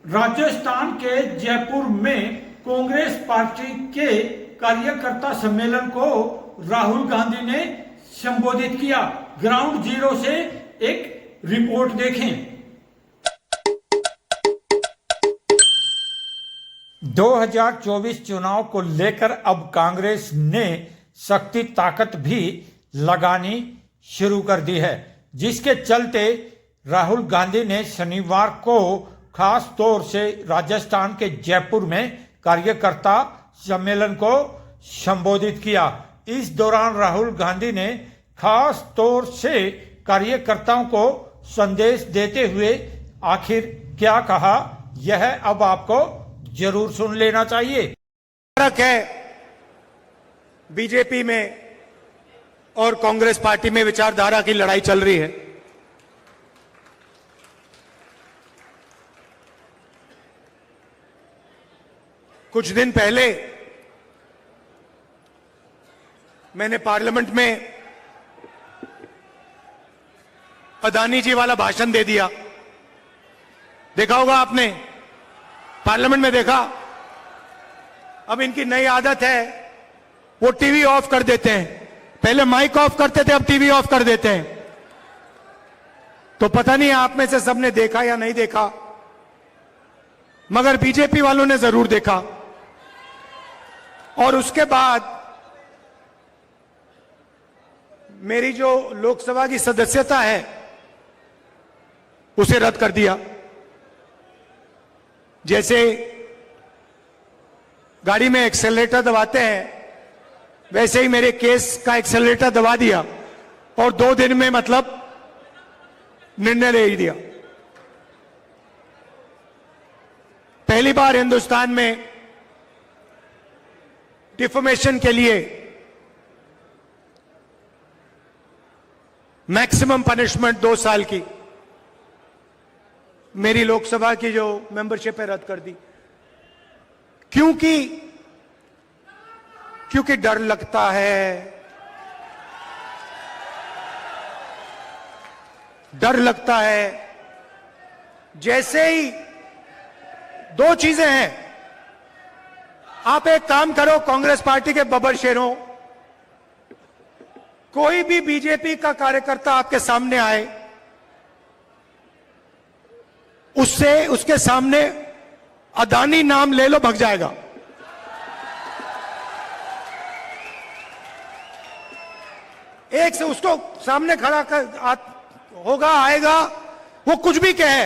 राजस्थान के जयपुर में कांग्रेस पार्टी के कार्यकर्ता सम्मेलन को राहुल गांधी ने संबोधित किया। ग्राउंड जीरो से एक रिपोर्ट देखें। 2024 चुनाव को लेकर अब कांग्रेस ने शक्ति ताकत भी लगानी शुरू कर दी है, जिसके चलते राहुल गांधी ने शनिवार को खास तौर से राजस्थान के जयपुर में कार्यकर्ता सम्मेलन को संबोधित किया। इस दौरान राहुल गांधी ने खास तौर से कार्यकर्ताओं को संदेश देते हुए आखिर क्या कहा, यह अब आपको जरूर सुन लेना चाहिए। फर्क है बीजेपी में और कांग्रेस पार्टी में, विचारधारा की लड़ाई चल रही है। कुछ दिन पहले मैंने पार्लियामेंट में अदानी जी वाला भाषण दे दिया। देखा होगा आपने, पार्लियामेंट में देखा। अब इनकी नई आदत है, वो टीवी ऑफ कर देते हैं। पहले माइक ऑफ करते थे, अब टीवी ऑफ कर देते हैं। तो पता नहीं आप में से सबने देखा या नहीं देखा, मगर बीजेपी वालों ने जरूर देखा। और उसके बाद मेरी जो लोकसभा की सदस्यता है उसे रद्द कर दिया। जैसे गाड़ी में एक्सेलरेटर दबाते हैं, वैसे ही मेरे केस का एक्सेलरेटर दबा दिया और 2 दिन में मतलब निर्णय ले ही दिया। पहली बार हिंदुस्तान में डिफॉर्मेशन के लिए मैक्सिमम पनिशमेंट 2 साल की मेरी लोकसभा की जो मेंबरशिप है रद्द कर दी। क्योंकि डर लगता है, डर लगता है। जैसे ही 2 चीजें हैं, आप एक काम करो, कांग्रेस पार्टी के बब्बर शेरों, कोई भी बीजेपी का कार्यकर्ता आपके सामने आए, उसके सामने अदानी नाम ले लो, भग जाएगा। एक से उसको सामने खड़ा कर होगा, आएगा, वो कुछ भी कहे,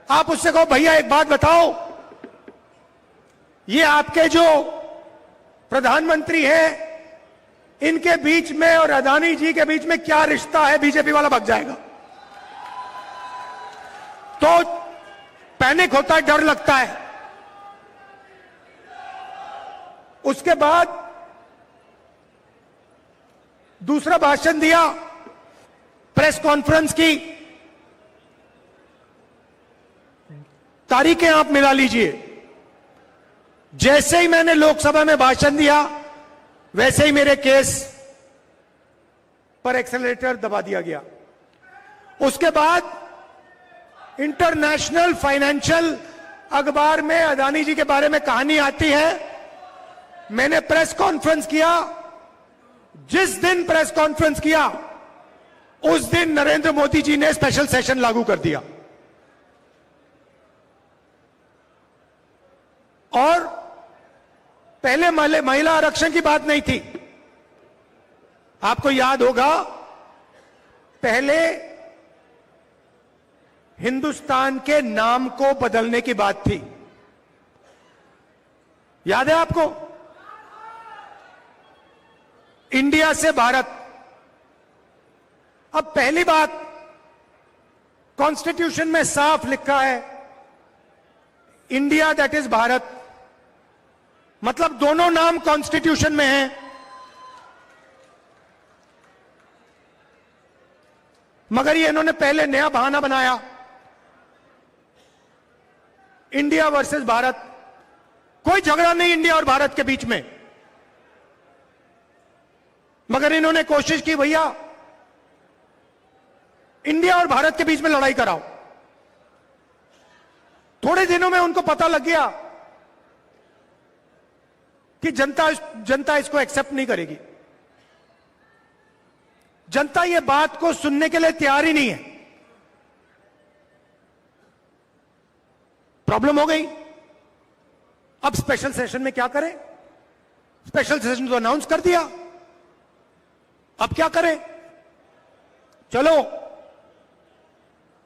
आप उससे कहो भैया एक बात बताओ, ये आपके जो प्रधानमंत्री हैं इनके बीच में और अदानी जी के बीच में क्या रिश्ता है, बीजेपी वाला भग जाएगा। तो पैनिक होता है, डर लगता है। उसके बाद दूसरा भाषण दिया, प्रेस कॉन्फ्रेंस की तारीखें आप मिला लीजिए। जैसे ही मैंने लोकसभा में भाषण दिया, वैसे ही मेरे केस पर एक्सेलरेटर दबा दिया गया। उसके बाद इंटरनेशनल फाइनेंशियल अखबार में अदानी जी के बारे में कहानी आती है। मैंने प्रेस कॉन्फ्रेंस किया। जिस दिन प्रेस कॉन्फ्रेंस किया, उस दिन नरेंद्र मोदी जी ने स्पेशल सेशन लागू कर दिया। और पहले महिला आरक्षण की बात नहीं थी। आपको याद होगा, पहले हिंदुस्तान के नाम को बदलने की बात थी। याद है आपको? इंडिया से भारत। अब पहली बात, कॉन्स्टिट्यूशन में साफ लिखा है इंडिया दैट इज भारत, मतलब दोनों नाम कॉन्स्टिट्यूशन में हैं। मगर ये इन्होंने पहले नया बहाना बनाया, इंडिया वर्सेस भारत। कोई झगड़ा नहीं इंडिया और भारत के बीच में, मगर इन्होंने कोशिश की भैया इंडिया और भारत के बीच में लड़ाई कराओ। थोड़े दिनों में उनको पता लग गया कि जनता इसको एक्सेप्ट नहीं करेगी। जनता ये बात को सुनने के लिए तैयार ही नहीं है। प्रॉब्लम हो गई। अब स्पेशल सेशन में क्या करें? स्पेशल सेशन तो अनाउंस कर दिया, अब क्या करें? चलो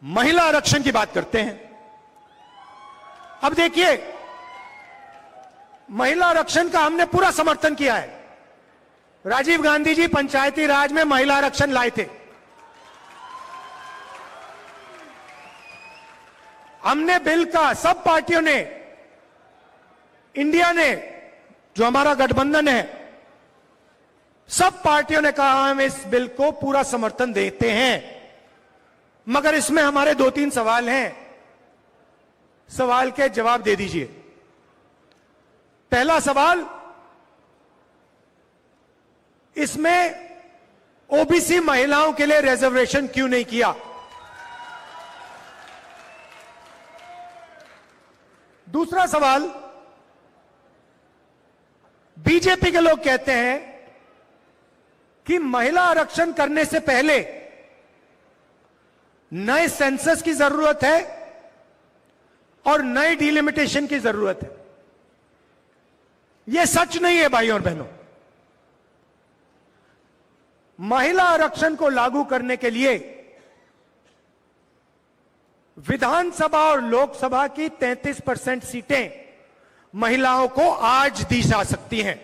महिला आरक्षण की बात करते हैं। अब देखिए, महिला आरक्षण का हमने पूरा समर्थन किया है। राजीव गांधी जी पंचायती राज में महिला आरक्षण लाए थे। हमने बिल का, सब पार्टियों ने, इंडिया ने, जो हमारा गठबंधन है, सब पार्टियों ने कहा हम इस बिल को पूरा समर्थन देते हैं। मगर इसमें हमारे 2-3 सवाल हैं। सवाल के जवाब दे दीजिए। पहला सवाल, इसमें ओबीसी महिलाओं के लिए रिजर्वेशन क्यों नहीं किया? दूसरा सवाल, बीजेपी के लोग कहते हैं कि महिला आरक्षण करने से पहले नए सेंसस की जरूरत है और नए डिलिमिटेशन की जरूरत है। यह सच नहीं है भाइयों और बहनों। महिला आरक्षण को लागू करने के लिए विधानसभा और लोकसभा की 33% सीटें महिलाओं को आज दी जा सकती हैं।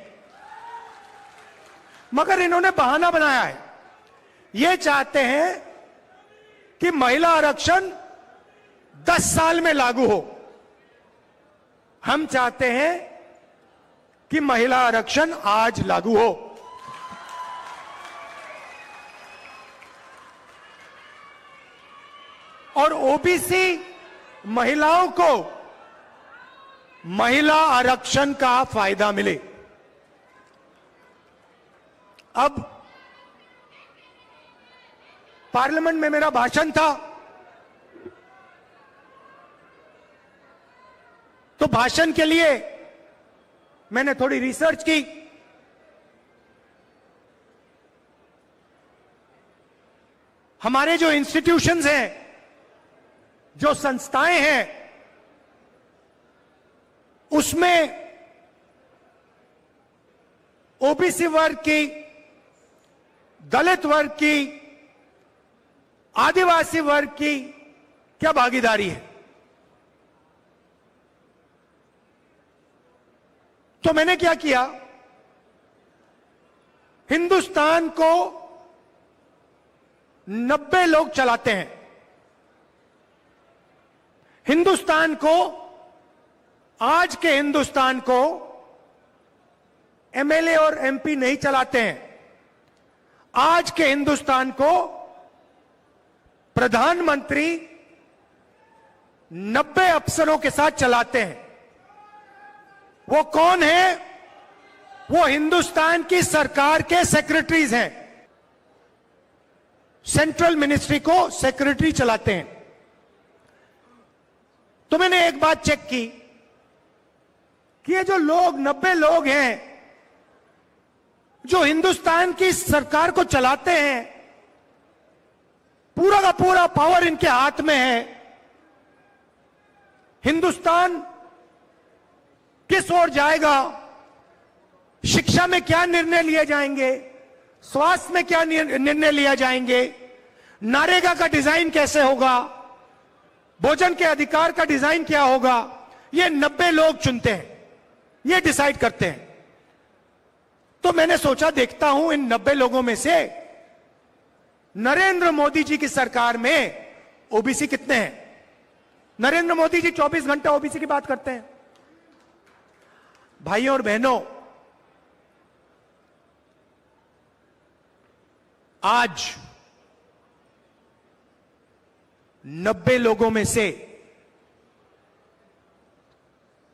मगर इन्होंने बहाना बनाया है। ये चाहते हैं कि महिला आरक्षण 10 साल में लागू हो। हम चाहते हैं कि महिला आरक्षण आज लागू हो। और ओबीसी महिलाओं को महिला आरक्षण का फायदा मिले। अब पार्लियामेंट में मेरा भाषण था, तो भाषण के लिए मैंने थोड़ी रिसर्च की। हमारे जो इंस्टीट्यूशंस हैं, जो संस्थाएं हैं, उसमें ओबीसी वर्ग की, दलित वर्ग की, आदिवासी वर्ग की क्या भागीदारी है? तो मैंने क्या किया, हिंदुस्तान को 90 लोग चलाते हैं। हिंदुस्तान को, आज के हिंदुस्तान को एमएलए और एमपी नहीं चलाते हैं। आज के हिंदुस्तान को प्रधानमंत्री 90 अफसरों के साथ चलाते हैं। वो कौन है? वो हिंदुस्तान की सरकार के सेक्रेटरीज हैं। सेंट्रल मिनिस्ट्री को सेक्रेटरी चलाते हैं। तो मैंने एक बात चेक की कि ये जो लोग 90 लोग हैं जो हिंदुस्तान की सरकार को चलाते हैं, पूरा का पूरा पावर इनके हाथ में है। हिंदुस्तान किस ओर जाएगा, शिक्षा में क्या निर्णय लिए जाएंगे, स्वास्थ्य में क्या निर्णय लिया जाएंगे, नरेगा का डिजाइन कैसे होगा, भोजन के अधिकार का डिजाइन क्या होगा, ये 90 लोग चुनते हैं, ये डिसाइड करते हैं। तो मैंने सोचा देखता हूं इन 90 लोगों में से नरेंद्र मोदी जी की सरकार में ओबीसी कितने हैं। नरेंद्र मोदी जी 24 घंटा ओबीसी की बात करते हैं। भाइयों और बहनों, आज 90 लोगों में से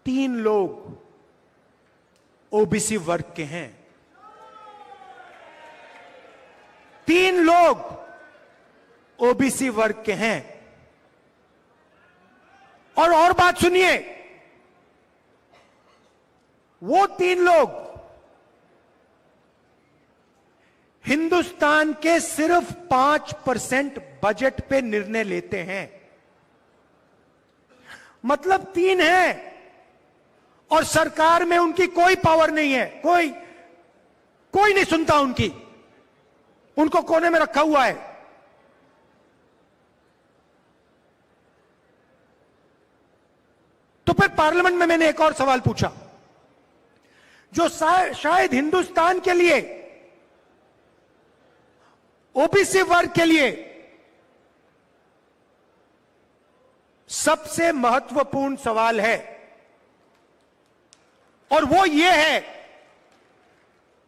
3 लोग ओबीसी वर्ग के हैं। 3 लोग ओबीसी वर्ग के हैं और बात सुनिए, वो 3 लोग हिंदुस्तान के सिर्फ 5% बजट पे निर्णय लेते हैं। मतलब 3 हैं और सरकार में उनकी कोई पावर नहीं है, कोई नहीं सुनता उनकी, उनको कोने में रखा हुआ है। तो फिर पार्लियामेंट में मैंने एक और सवाल पूछा, जो शायद हिंदुस्तान के लिए, ओबीसी वर्ग के लिए सबसे महत्वपूर्ण सवाल है, और वो ये है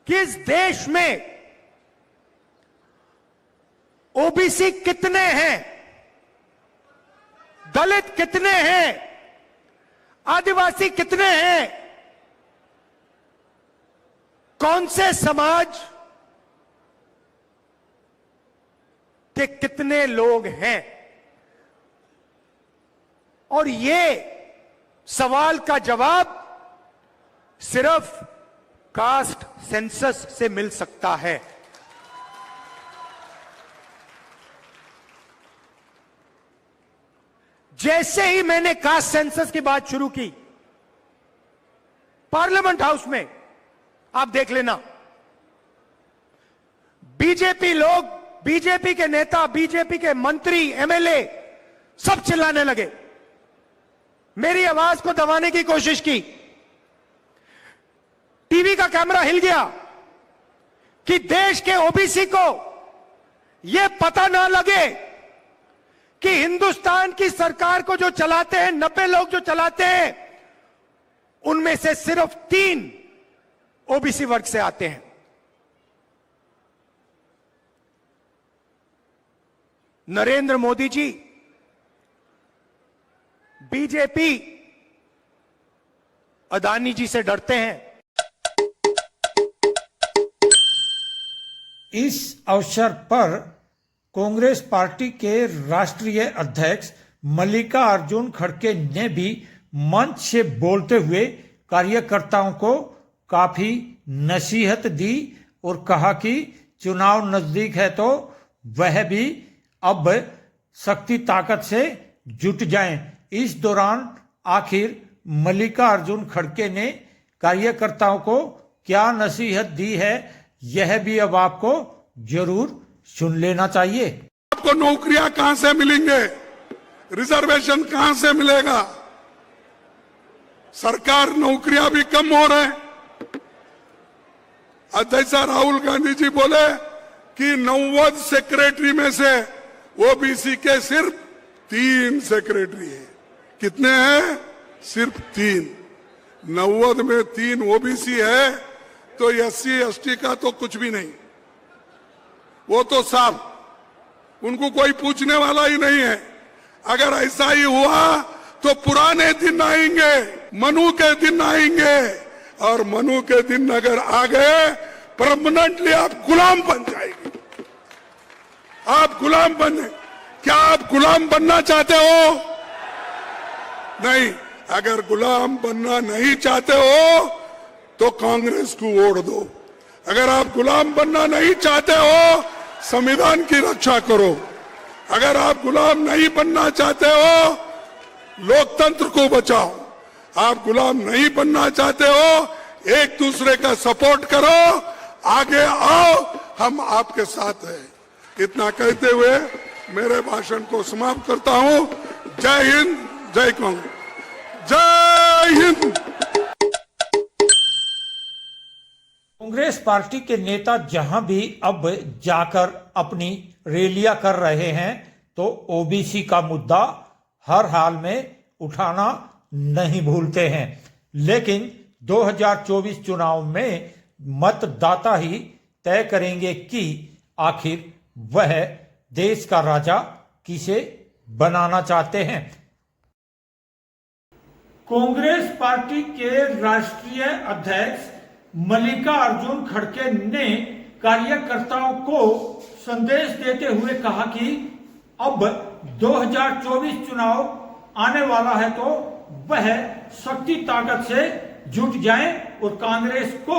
कि इस देश में ओबीसी कितने हैं, दलित कितने हैं, आदिवासी कितने हैं, कौन से समाज के कितने लोग हैं। और ये सवाल का जवाब सिर्फ कास्ट सेंसस से मिल सकता है। जैसे ही मैंने कास्ट सेंसस की बात शुरू की पार्लियामेंट हाउस में, आप देख लेना, बीजेपी लोग, बीजेपी के नेता, बीजेपी के मंत्री, एमएलए सब चिल्लाने लगे, मेरी आवाज को दबाने की कोशिश की। टीवी का कैमरा हिल गया कि देश के ओबीसी को यह पता ना लगे कि हिंदुस्तान की सरकार को जो चलाते हैं, 90 लोग जो चलाते हैं, उनमें से सिर्फ 3 ओबीसी वर्ग से आते हैं। नरेंद्र मोदी जी, बीजेपी अदानी जी से डरते हैं। इस अवसर पर कांग्रेस पार्टी के राष्ट्रीय अध्यक्ष मल्लिकार्जुन खड़गे ने भी मंच से बोलते हुए कार्यकर्ताओं को काफी नसीहत दी और कहा कि चुनाव नजदीक है तो वह भी अब शक्ति ताकत से जुट जाएं। इस दौरान आखिर मल्लिकार्जुन खड़गे ने कार्यकर्ताओं को क्या नसीहत दी है, यह भी अब आपको जरूर सुन लेना चाहिए। आपको नौकरियां कहां से मिलेंगे, रिजर्वेशन कहां से मिलेगा, सरकार नौकरियां भी कम हो रहे हैं। अध्यक्ष राहुल गांधी जी बोले कि 90 सेक्रेटरी में से ओबीसी के सिर्फ 3 सेक्रेटरी है। कितने हैं? सिर्फ 3। 90 में 3 ओबीसी है तो SC ST का तो कुछ भी नहीं, वो तो साफ, उनको कोई पूछने वाला ही नहीं है। अगर ऐसा ही हुआ तो पुराने दिन आएंगे, मनु के दिन आएंगे, और मनु के दिन अगर आ गए परमानेंटली आप गुलाम बन जाएंगे। आप गुलाम बने, क्या आप गुलाम बनना चाहते हो? नहीं। अगर गुलाम बनना नहीं चाहते हो तो कांग्रेस को वोट दो। अगर आप गुलाम बनना नहीं चाहते हो, संविधान की रक्षा करो। अगर आप गुलाम नहीं बनना चाहते हो, लोकतंत्र को बचाओ। आप गुलाम नहीं बनना चाहते हो, एक दूसरे का सपोर्ट करो, आगे आओ, हम आपके साथ हैं। इतना कहते हुए मेरे भाषण को समाप्त करता हूं। जय हिंद, जय कांग्रेस, जय हिंद। कांग्रेस पार्टी के नेता जहां भी अब जाकर अपनी रैलियां कर रहे हैं तो ओबीसी का मुद्दा हर हाल में उठाना नहीं भूलते हैं। लेकिन 2024 चुनाव में मतदाता ही तय करेंगे कि आखिर वह देश का राजा किसे बनाना चाहते हैं। कांग्रेस पार्टी के राष्ट्रीय अध्यक्ष मल्लिकार्जुन खड़गे ने कार्यकर्ताओं को संदेश देते हुए कहा कि अब 2024 चुनाव आने वाला है तो वह शक्ति ताकत से जुट जाएं और कांग्रेस को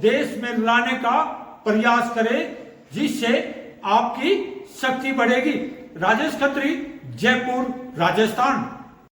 देश में लाने का प्रयास करें, जिससे आपकी शक्ति बढ़ेगी। राजेश खत्री, जयपुर, राजस्थान।